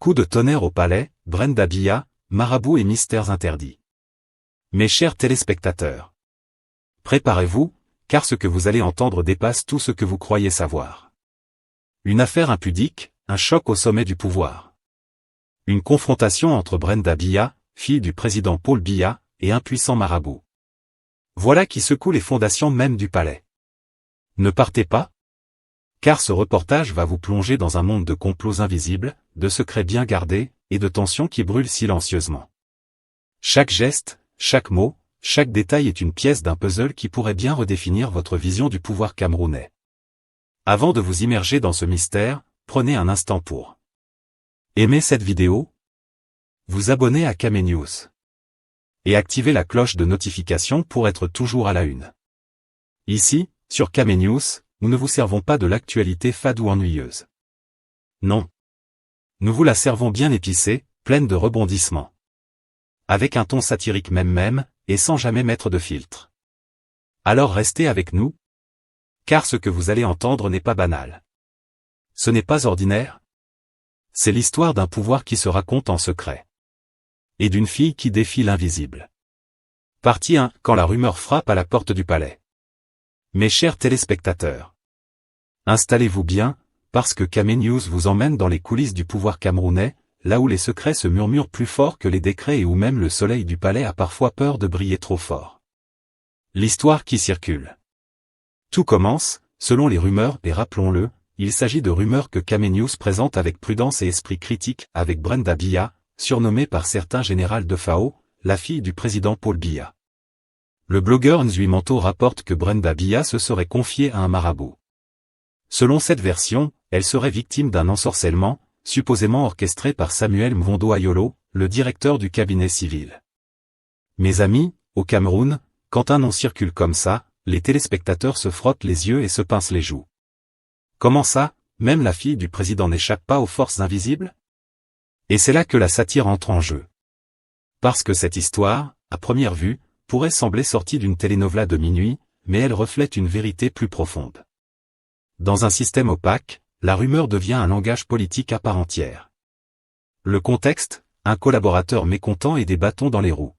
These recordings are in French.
Coup de tonnerre au palais, Brenda Biya, marabout et mystères interdits. Mes chers téléspectateurs, préparez-vous, car ce que vous allez entendre dépasse tout ce que vous croyez savoir. Une affaire impudique, un choc au sommet du pouvoir. Une confrontation entre Brenda Biya, fille du président Paul Biya, et un puissant marabout. Voilà qui secoue les fondations même du palais. Ne partez pas, car ce reportage va vous plonger dans un monde de complots invisibles, de secrets bien gardés, et de tensions qui brûlent silencieusement. Chaque geste, chaque mot, chaque détail est une pièce d'un puzzle qui pourrait bien redéfinir votre vision du pouvoir camerounais. Avant de vous immerger dans ce mystère, prenez un instant pour aimer cette vidéo, vous abonner à Kamé News et activer la cloche de notification pour être toujours à la une. Ici, sur Kamé News, nous ne vous servons pas de l'actualité fade ou ennuyeuse. Non. Nous vous la servons bien épicée, pleine de rebondissements. Avec un ton satirique même, et sans jamais mettre de filtre. Alors restez avec nous, car ce que vous allez entendre n'est pas banal. Ce n'est pas ordinaire. C'est l'histoire d'un pouvoir qui se raconte en secret. Et d'une fille qui défie l'invisible. Partie 1, quand la rumeur frappe à la porte du palais. Mes chers téléspectateurs, installez-vous bien, parce que Kamé News vous emmène dans les coulisses du pouvoir camerounais, là où les secrets se murmurent plus fort que les décrets et où même le soleil du palais a parfois peur de briller trop fort. L'histoire qui circule. Tout commence, selon les rumeurs, et rappelons-le, il s'agit de rumeurs que Kamé News présente avec prudence et esprit critique, avec Brenda Biya, surnommée par certains Général de Fao, la fille du président Paul Biya. Le blogueur Nzui Manto rapporte que Brenda Biya se serait confiée à un marabout. Selon cette version, elle serait victime d'un ensorcellement, supposément orchestré par Samuel Mvondo Ayolo, le directeur du cabinet civil. Mes amis, au Cameroun, quand un nom circule comme ça, les téléspectateurs se frottent les yeux et se pincent les joues. Comment ça, même la fille du président n'échappe pas aux forces invisibles? Et c'est là que la satire entre en jeu. Parce que cette histoire, à première vue, pourrait sembler sortie d'une telenovela de minuit, mais elle reflète une vérité plus profonde. Dans un système opaque, la rumeur devient un langage politique à part entière. Le contexte, un collaborateur mécontent et des bâtons dans les roues.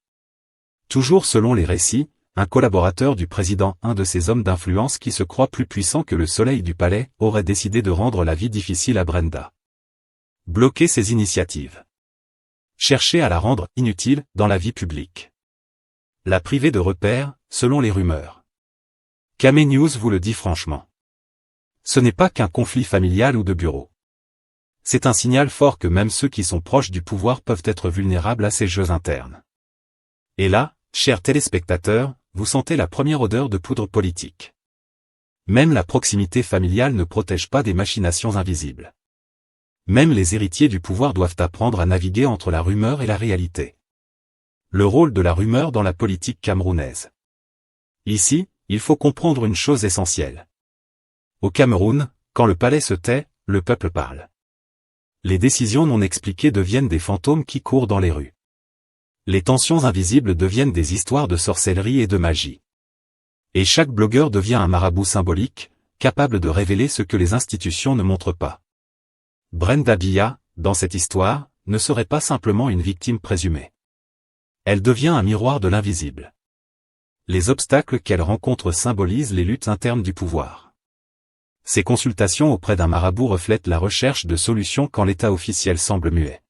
Toujours selon les récits, un collaborateur du président, un de ces hommes d'influence qui se croit plus puissant que le soleil du palais, aurait décidé de rendre la vie difficile à Brenda. Bloquer ses initiatives. Chercher à la rendre inutile dans la vie publique. La priver de repères, selon les rumeurs. Kamé News vous le dit franchement. Ce n'est pas qu'un conflit familial ou de bureau. C'est un signal fort que même ceux qui sont proches du pouvoir peuvent être vulnérables à ces jeux internes. Et là, chers téléspectateurs, vous sentez la première odeur de poudre politique. Même la proximité familiale ne protège pas des machinations invisibles. Même les héritiers du pouvoir doivent apprendre à naviguer entre la rumeur et la réalité. Le rôle de la rumeur dans la politique camerounaise. Ici, il faut comprendre une chose essentielle. Au Cameroun, quand le palais se tait, le peuple parle. Les décisions non expliquées deviennent des fantômes qui courent dans les rues. Les tensions invisibles deviennent des histoires de sorcellerie et de magie. Et chaque blogueur devient un marabout symbolique, capable de révéler ce que les institutions ne montrent pas. Brenda Biya, dans cette histoire, ne serait pas simplement une victime présumée. Elle devient un miroir de l'invisible. Les obstacles qu'elle rencontre symbolisent les luttes internes du pouvoir. Ces consultations auprès d'un marabout reflètent la recherche de solutions quand l'état officiel semble muet.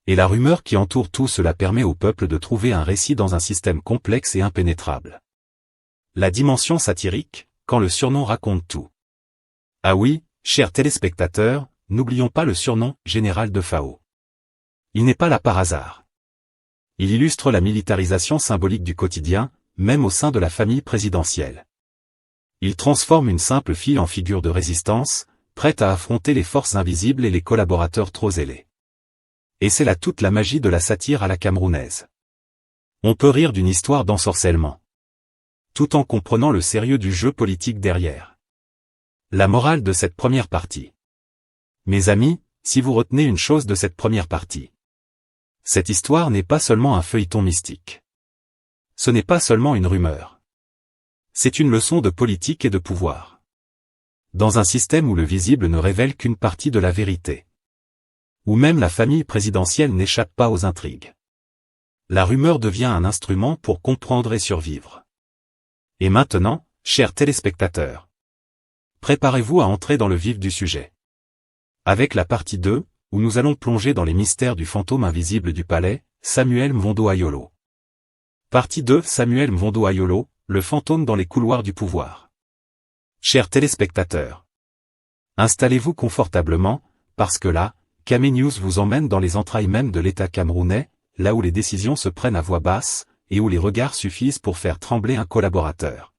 Et la rumeur qui entoure tout cela permet au peuple de trouver un récit dans un système complexe et impénétrable. La dimension satirique, quand le surnom raconte tout. Ah oui, chers téléspectateurs, n'oublions pas le surnom « Général de Fao ». Il n'est pas là par hasard. Il illustre la militarisation symbolique du quotidien, même au sein de la famille présidentielle. Il transforme une simple fille en figure de résistance, prête à affronter les forces invisibles et les collaborateurs trop zélés. Et c'est là toute la magie de la satire à la camerounaise. On peut rire d'une histoire d'ensorcellement, tout en comprenant le sérieux du jeu politique derrière. La morale de cette première partie. Mes amis, si vous retenez une chose de cette première partie. Cette histoire n'est pas seulement un feuilleton mystique. Ce n'est pas seulement une rumeur. C'est une leçon de politique et de pouvoir. Dans un système où le visible ne révèle qu'une partie de la vérité. Où même la famille présidentielle n'échappe pas aux intrigues. La rumeur devient un instrument pour comprendre et survivre. Et maintenant, chers téléspectateurs, préparez-vous à entrer dans le vif du sujet. Avec la partie 2, où nous allons plonger dans les mystères du fantôme invisible du palais, Samuel Mvondo Ayolo. Partie 2, Samuel Mvondo Ayolo, le fantôme dans les couloirs du pouvoir. Chers téléspectateurs, installez-vous confortablement, parce que là, Kamé News vous emmène dans les entrailles même de l'État camerounais, là où les décisions se prennent à voix basse, et où les regards suffisent pour faire trembler un collaborateur.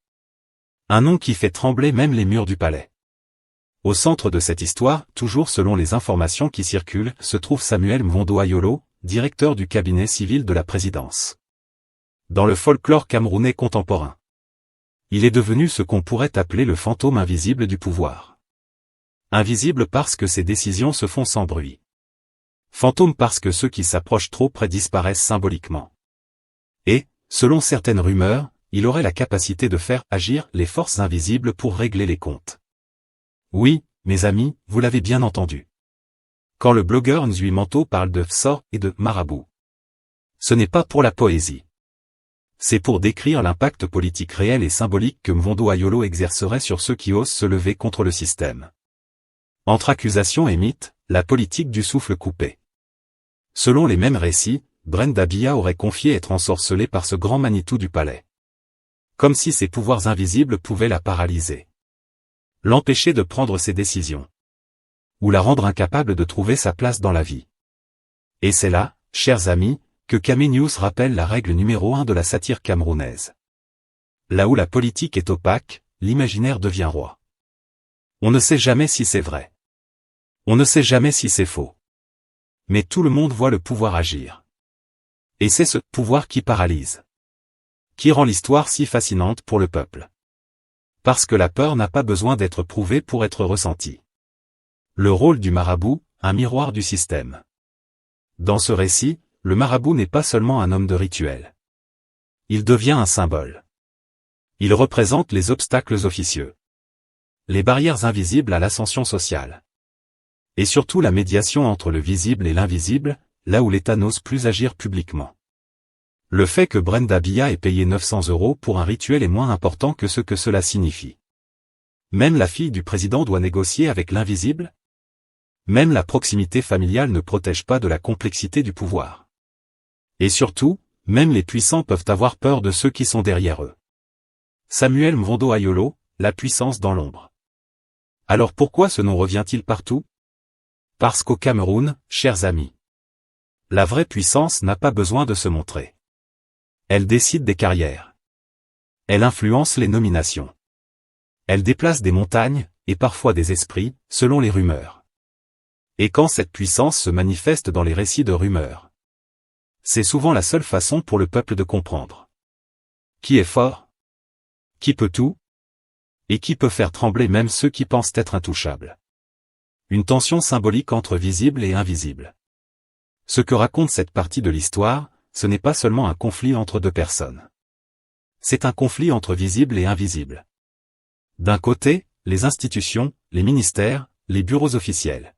Un nom qui fait trembler même les murs du palais. Au centre de cette histoire, toujours selon les informations qui circulent, se trouve Samuel Mvondo Ayolo, directeur du cabinet civil de la présidence. Dans le folklore camerounais contemporain, il est devenu ce qu'on pourrait appeler le fantôme invisible du pouvoir. Invisible parce que ses décisions se font sans bruit. Fantôme parce que ceux qui s'approchent trop près disparaissent symboliquement. Et, selon certaines rumeurs, il aurait la capacité de faire agir les forces invisibles pour régler les comptes. Oui, mes amis, vous l'avez bien entendu. Quand le blogueur Nzui Manto parle de sort et de marabout, ce n'est pas pour la poésie. C'est pour décrire l'impact politique réel et symbolique que Mvondo Ayolo exercerait sur ceux qui osent se lever contre le système. Entre accusation et mythe, la politique du souffle coupé. Selon les mêmes récits, Brenda Biya aurait confié être ensorcelée par ce grand Manitou du palais. Comme si ses pouvoirs invisibles pouvaient la paralyser. L'empêcher de prendre ses décisions. Ou la rendre incapable de trouver sa place dans la vie. Et c'est là, chers amis, que Kamé News rappelle la règle numéro 1 de la satire camerounaise. Là où la politique est opaque, l'imaginaire devient roi. On ne sait jamais si c'est vrai. On ne sait jamais si c'est faux. Mais tout le monde voit le pouvoir agir. Et c'est ce pouvoir qui paralyse. Qui rend l'histoire si fascinante pour le peuple. Parce que la peur n'a pas besoin d'être prouvée pour être ressentie. Le rôle du marabout, un miroir du système. Dans ce récit, le marabout n'est pas seulement un homme de rituel. Il devient un symbole. Il représente les obstacles officieux. Les barrières invisibles à l'ascension sociale. Et surtout la médiation entre le visible et l'invisible, là où l'État n'ose plus agir publiquement. Le fait que Brenda Biya ait payé 900 € pour un rituel est moins important que ce que cela signifie. Même la fille du président doit négocier avec l'invisible? Même la proximité familiale ne protège pas de la complexité du pouvoir. Et surtout, même les puissants peuvent avoir peur de ceux qui sont derrière eux. Samuel Mvondo Ayolo, la puissance dans l'ombre. Alors pourquoi ce nom revient-il partout? Parce qu'au Cameroun, chers amis, la vraie puissance n'a pas besoin de se montrer. Elle décide des carrières. Elle influence les nominations. Elle déplace des montagnes, et parfois des esprits, selon les rumeurs. Et quand cette puissance se manifeste dans les récits de rumeurs, c'est souvent la seule façon pour le peuple de comprendre. Qui est fort? Qui peut tout? Et qui peut faire trembler même ceux qui pensent être intouchables? Une tension symbolique entre visible et invisible. Ce que raconte cette partie de l'histoire, ce n'est pas seulement un conflit entre deux personnes. C'est un conflit entre visible et invisible. D'un côté, les institutions, les ministères, les bureaux officiels.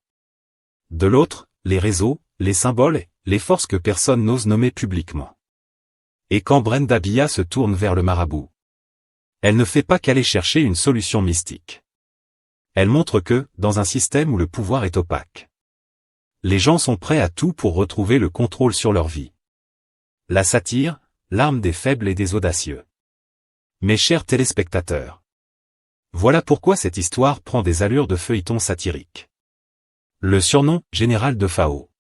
De l'autre, les réseaux, les symboles, les forces que personne n'ose nommer publiquement. Et quand Brenda Biya se tourne vers le marabout, elle ne fait pas qu'aller chercher une solution mystique. Elle montre que, dans un système où le pouvoir est opaque, les gens sont prêts à tout pour retrouver le contrôle sur leur vie. La satire, l'arme des faibles et des audacieux. Mes chers téléspectateurs, voilà pourquoi cette histoire prend des allures de feuilleton satirique. Le surnom, général de Fao.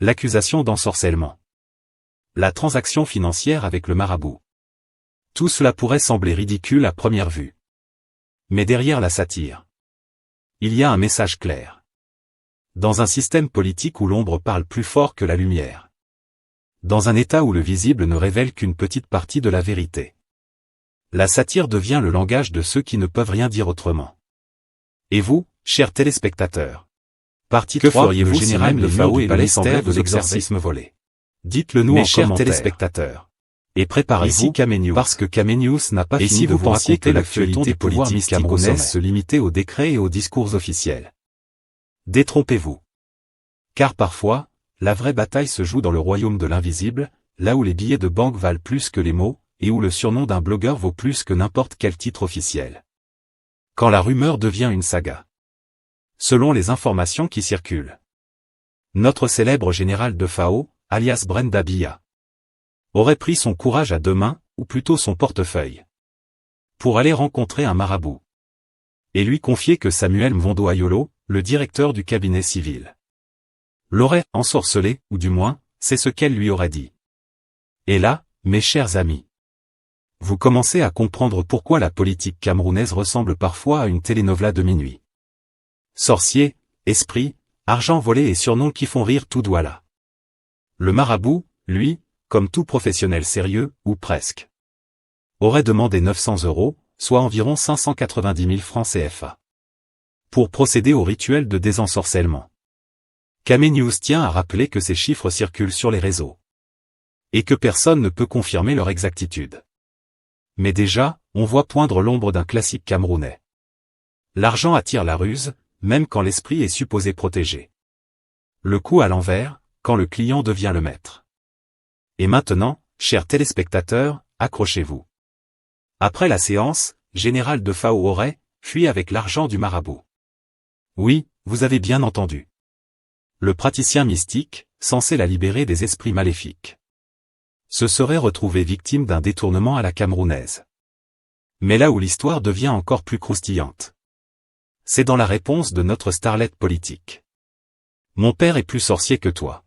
L'accusation d'ensorcellement. La transaction financière avec le marabout. Tout cela pourrait sembler ridicule à première vue. Mais derrière la satire, il y a un message clair. Dans un système politique où l'ombre parle plus fort que la lumière. Dans un état où le visible ne révèle qu'une petite partie de la vérité. La satire devient le langage de ceux qui ne peuvent rien dire autrement. Et vous, chers téléspectateurs, partie 3, feriez-vous si même le Fao et le mystère de l'exorcisme volé? Dites-le nous en commentaire. Mes chers téléspectateurs. Et préparez-vous, parce que Kamé News n'a pas fini si de vous pensiez que l'actualité politique camerounaise se limitait aux décrets et aux discours officiels. Détrompez-vous. car parfois, la vraie bataille se joue dans le royaume de l'invisible, là où les billets de banque valent plus que les mots, et où le surnom d'un blogueur vaut plus que n'importe quel titre officiel. Quand la rumeur devient une saga. Selon les informations qui circulent, notre célèbre général de Fao, alias Brenda Biya, aurait pris son courage à deux mains, ou plutôt son portefeuille, pour aller rencontrer un marabout, et lui confier que Samuel Mvondo Ayolo, le directeur du cabinet civil, l'aurait ensorcelé, ou du moins, c'est ce qu'elle lui aurait dit. Et là, mes chers amis, vous commencez à comprendre pourquoi la politique camerounaise ressemble parfois à une télénovela de minuit. Sorciers, esprits, argent volé et surnoms qui font rire tout Douala. Le marabout, lui, comme tout professionnel sérieux, ou presque, aurait demandé 900 €, soit environ 590 000 francs CFA, pour procéder au rituel de désensorcellement. Camé News tient à rappeler que ces chiffres circulent sur les réseaux, et que personne ne peut confirmer leur exactitude. Mais déjà, on voit poindre l'ombre d'un classique camerounais. L'argent attire la ruse, même quand l'esprit est supposé protégé. Le coup à l'envers, quand le client devient le maître. Et maintenant, chers téléspectateurs, accrochez-vous. Après la séance, Général de Fao aurait fui avec l'argent du marabout. Oui, vous avez bien entendu. Le praticien mystique, censé la libérer des esprits maléfiques, se serait retrouvé victime d'un détournement à la camerounaise. Mais là où l'histoire devient encore plus croustillante, c'est dans la réponse de notre starlette politique. Mon père est plus sorcier que toi.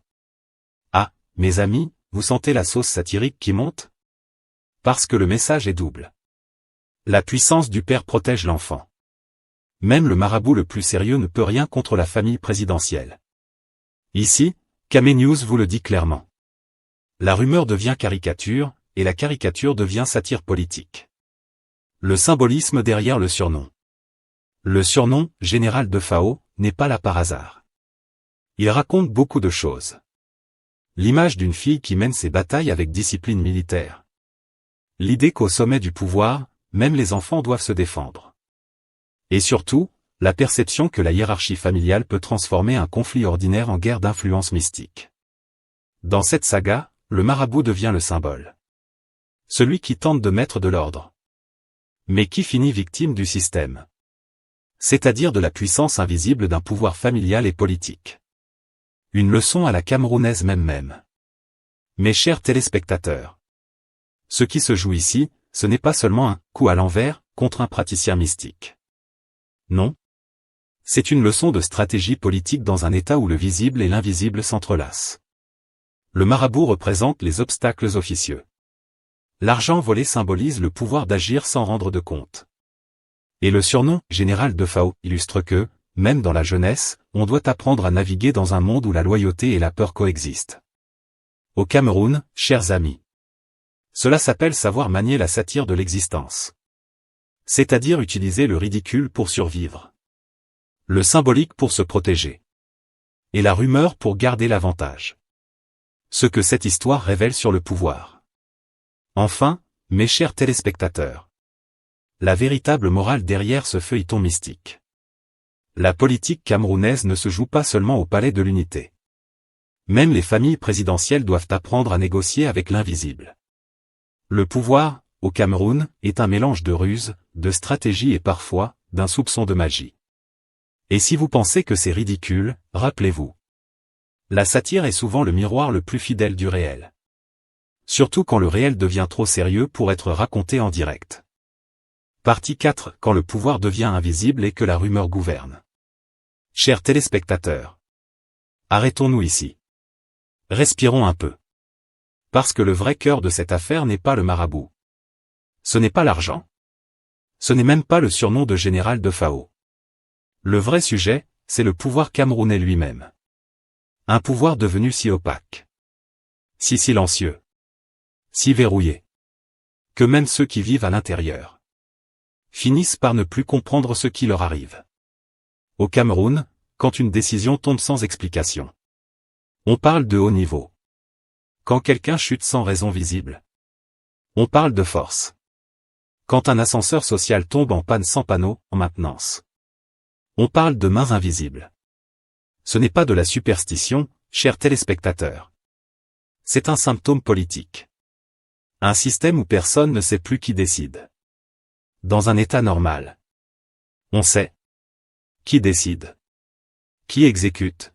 Ah, mes amis, vous sentez la sauce satirique qui monte? Parce que le message est double. La puissance du père protège l'enfant. Même le marabout le plus sérieux ne peut rien contre la famille présidentielle. Ici, Camé News vous le dit clairement. La rumeur devient caricature, et la caricature devient satire politique. Le symbolisme derrière le surnom. Le surnom, Général de Fao, n'est pas là par hasard. Il raconte beaucoup de choses. L'image d'une fille qui mène ses batailles avec discipline militaire. L'idée qu'au sommet du pouvoir, même les enfants doivent se défendre. Et surtout, la perception que la hiérarchie familiale peut transformer un conflit ordinaire en guerre d'influence mystique. Dans cette saga, le marabout devient le symbole. Celui qui tente de mettre de l'ordre. Mais qui finit victime du système. C'est-à-dire de la puissance invisible d'un pouvoir familial et politique. Une leçon à la camerounaise même. Mes chers téléspectateurs. Ce qui se joue ici, ce n'est pas seulement un coup à l'envers contre un praticien mystique. Non. C'est une leçon de stratégie politique dans un état où le visible et l'invisible s'entrelacent. Le marabout représente les obstacles officieux. L'argent volé symbolise le pouvoir d'agir sans rendre de compte. Et le surnom, Général de Fao, illustre que, même dans la jeunesse, on doit apprendre à naviguer dans un monde où la loyauté et la peur coexistent. Au Cameroun, chers amis, cela s'appelle savoir manier la satire de l'existence. C'est-à-dire utiliser le ridicule pour survivre. Le symbolique pour se protéger. Et la rumeur pour garder l'avantage. Ce que cette histoire révèle sur le pouvoir. Enfin, mes chers téléspectateurs, la véritable morale derrière ce feuilleton mystique. La politique camerounaise ne se joue pas seulement au palais de l'unité. Même les familles présidentielles doivent apprendre à négocier avec l'invisible. Le pouvoir, au Cameroun, est un mélange de ruse, de stratégie et parfois, d'un soupçon de magie. Et si vous pensez que c'est ridicule, rappelez-vous. La satire est souvent le miroir le plus fidèle du réel. Surtout quand le réel devient trop sérieux pour être raconté en direct. Partie 4. Quand le pouvoir devient invisible et que la rumeur gouverne. Chers téléspectateurs, arrêtons-nous ici. Respirons un peu. Parce que le vrai cœur de cette affaire n'est pas le marabout. Ce n'est pas l'argent. Ce n'est même pas le surnom de Général de Fao. Le vrai sujet, c'est le pouvoir camerounais lui-même. Un pouvoir devenu si opaque. Si silencieux. Si verrouillé. Que même ceux qui vivent à l'intérieur finissent par ne plus comprendre ce qui leur arrive. Au Cameroun, quand une décision tombe sans explication, on parle de haut niveau. Quand quelqu'un chute sans raison visible, on parle de force. Quand un ascenseur social tombe en panne sans panneau, en maintenance, on parle de mains invisibles. Ce n'est pas de la superstition, chers téléspectateurs. C'est un symptôme politique. Un système où personne ne sait plus qui décide. Dans un état normal, on sait qui décide, qui exécute,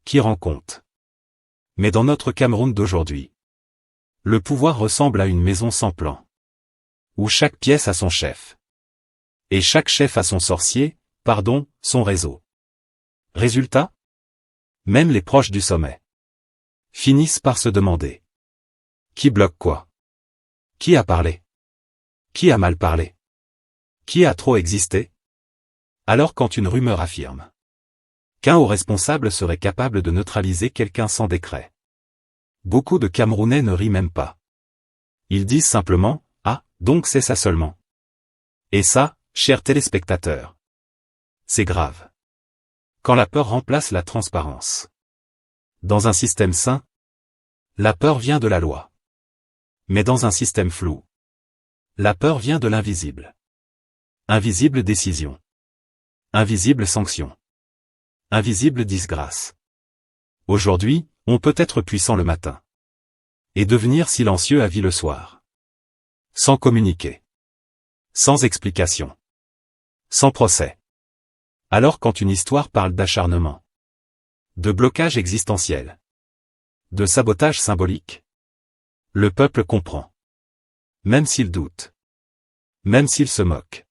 qui rend compte. Mais dans notre Cameroun d'aujourd'hui, le pouvoir ressemble à une maison sans plan, où chaque pièce a son chef. Et chaque chef a son sorcier, son réseau. Résultat ? Même les proches du sommet finissent par se demander qui bloque quoi ? Qui a parlé ? Qui a mal parlé ? Qui a trop existé ? Alors quand une rumeur affirme qu'un haut responsable serait capable de neutraliser quelqu'un sans décret, beaucoup de Camerounais ne rient même pas. Ils disent simplement « Ah, donc c'est ça seulement ». Et ça, chers téléspectateurs, c'est grave. Quand la peur remplace la transparence. Dans un système sain, la peur vient de la loi. Mais dans un système flou, la peur vient de l'invisible. Invisible décision. Invisible sanction. Invisible disgrâce. Aujourd'hui, on peut être puissant le matin. Et devenir silencieux à vie le soir. Sans communiquer. Sans explication. Sans procès. Alors quand une histoire parle d'acharnement, de blocage existentiel, de sabotage symbolique, le peuple comprend. Même s'il doute. Même s'il se moque.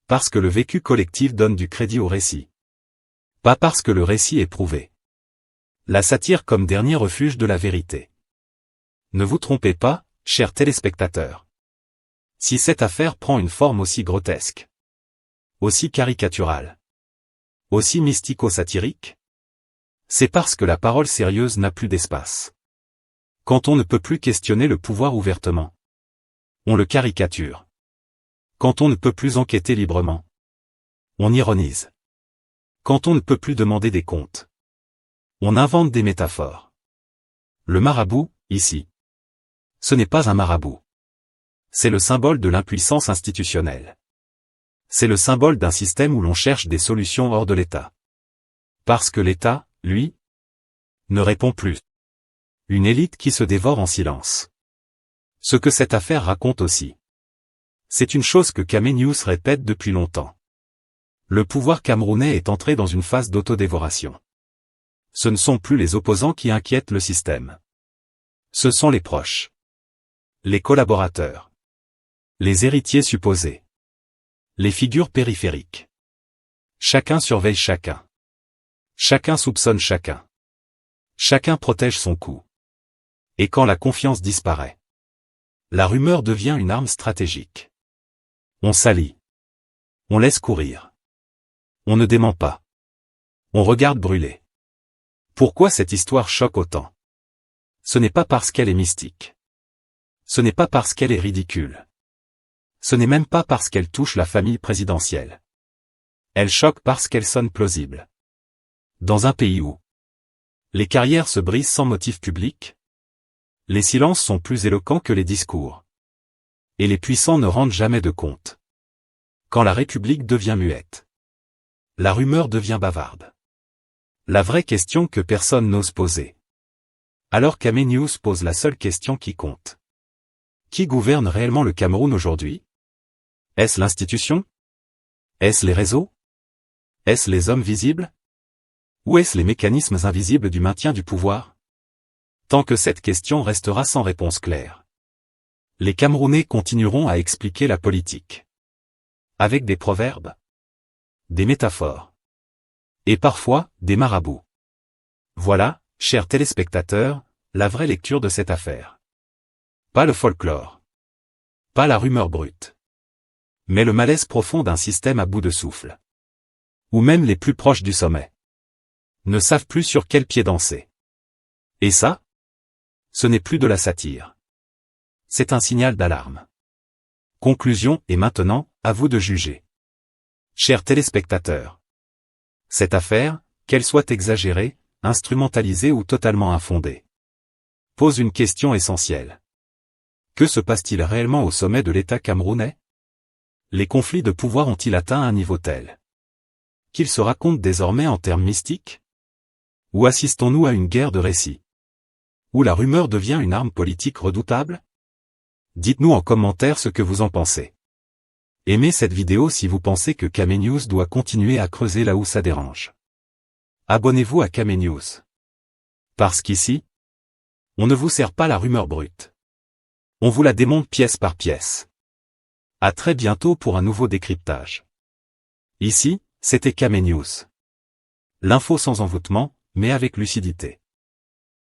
Parce que le vécu collectif donne du crédit au récit. Pas parce que le récit est prouvé. La satire comme dernier refuge de la vérité. Ne vous trompez pas, chers téléspectateurs. Si cette affaire prend une forme aussi grotesque, aussi caricaturale, aussi mystico-satirique, c'est parce que la parole sérieuse n'a plus d'espace. Quand on ne peut plus questionner le pouvoir ouvertement, on le caricature. Quand on ne peut plus enquêter librement, on ironise. Quand on ne peut plus demander des comptes, on invente des métaphores. Le marabout, ici, ce n'est pas un marabout. C'est le symbole de l'impuissance institutionnelle. C'est le symbole d'un système où l'on cherche des solutions hors de l'État. Parce que l'État, lui, ne répond plus. Une élite qui se dévore en silence. Ce que cette affaire raconte aussi. C'est une chose que Kame News répète depuis longtemps. Le pouvoir camerounais est entré dans une phase d'autodévoration. Ce ne sont plus les opposants qui inquiètent le système. Ce sont les proches. Les collaborateurs. Les héritiers supposés. Les figures périphériques. Chacun surveille chacun. Chacun soupçonne chacun. Chacun protège son coup. Et quand la confiance disparaît, la rumeur devient une arme stratégique. On salit. On laisse courir. On ne dément pas. On regarde brûler. Pourquoi cette histoire choque autant? Ce n'est pas parce qu'elle est mystique. Ce n'est pas parce qu'elle est ridicule. Ce n'est même pas parce qu'elle touche la famille présidentielle. Elle choque parce qu'elle sonne plausible. Dans un pays où les carrières se brisent sans motif public, les silences sont plus éloquents que les discours. Et les puissants ne rendent jamais de compte. Quand la République devient muette, la rumeur devient bavarde. La vraie question que personne n'ose poser. Alors Kame News pose la seule question qui compte. Qui gouverne réellement le Cameroun aujourd'hui? Est-ce l'institution? Est-ce les réseaux? Est-ce les hommes visibles? Ou est-ce les mécanismes invisibles du maintien du pouvoir? Tant que cette question restera sans réponse claire, les Camerounais continueront à expliquer la politique. Avec des proverbes, des métaphores, et parfois, des marabouts. Voilà, chers téléspectateurs, la vraie lecture de cette affaire. Pas le folklore. Pas la rumeur brute. Mais le malaise profond d'un système à bout de souffle. Où même les plus proches du sommet ne savent plus sur quel pied danser. Et ça, ce n'est plus de la satire. C'est un signal d'alarme. Conclusion, et maintenant, à vous de juger. Chers téléspectateurs, cette affaire, qu'elle soit exagérée, instrumentalisée ou totalement infondée, pose une question essentielle. Que se passe-t-il réellement au sommet de l'État camerounais? Les conflits de pouvoir ont-ils atteint un niveau tel qu'ils se racontent désormais en termes mystiques? Ou assistons-nous à une guerre de récits? Où la rumeur devient une arme politique redoutable? Dites-nous en commentaire ce que vous en pensez. Aimez cette vidéo si vous pensez que Kame News doit continuer à creuser là où ça dérange. Abonnez-vous à Kame News. Parce qu'ici, on ne vous sert pas la rumeur brute. On vous la démonte pièce par pièce. À très bientôt pour un nouveau décryptage. Ici, c'était Kame News. L'info sans envoûtement, mais avec lucidité.